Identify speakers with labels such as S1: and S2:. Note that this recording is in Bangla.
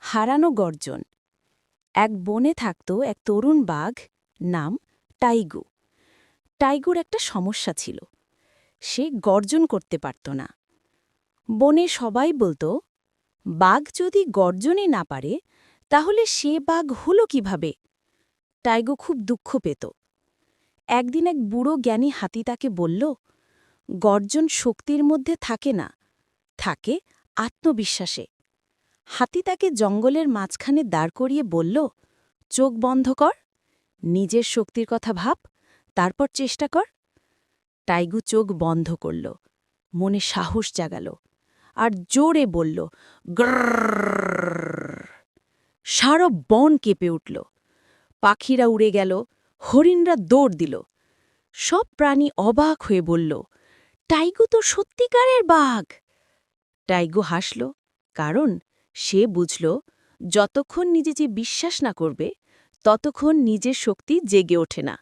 S1: হারানো গর্জন। এক বনে থাকত এক তরুণ বাঘ, নাম টাইগু। টাইগুর একটা সমস্যা ছিল, সে গর্জন করতে পারত না। বনে সবাই বলতো, বাঘ যদি গর্জনই না পারে তাহলে সে বাঘ হলো কিভাবে। টাইগু খুব দুঃখ পেত। একদিন এক বুড়ো জ্ঞানী হাতি তাকে বলল, গর্জন শক্তির মধ্যে থাকে না, থাকে আত্মবিশ্বাসে। হাতি তাকে জঙ্গলের মাঝখানে দাঁড় করিয়ে বলল, চোখ বন্ধ কর, নিজের শক্তির কথা ভাব, তারপর চেষ্টা কর। টাইগু চোখ বন্ধ করল, মনে সাহস জাগাল, আর জোরে বলল, গ্রররর। সারা বন কেঁপে উঠল। পাখিরা উড়ে গেল, হরিণরা দৌড় দিল। সব প্রাণী অবাক হয়ে বলল, টাইগু তো সত্যিকারের বাঘ। টাইগু হাসল, কারণ সে বুঝল, যতক্ষণ নিজে যে বিশ্বাস না করবে ততক্ষণ নিজের শক্তি জেগে ওঠে না।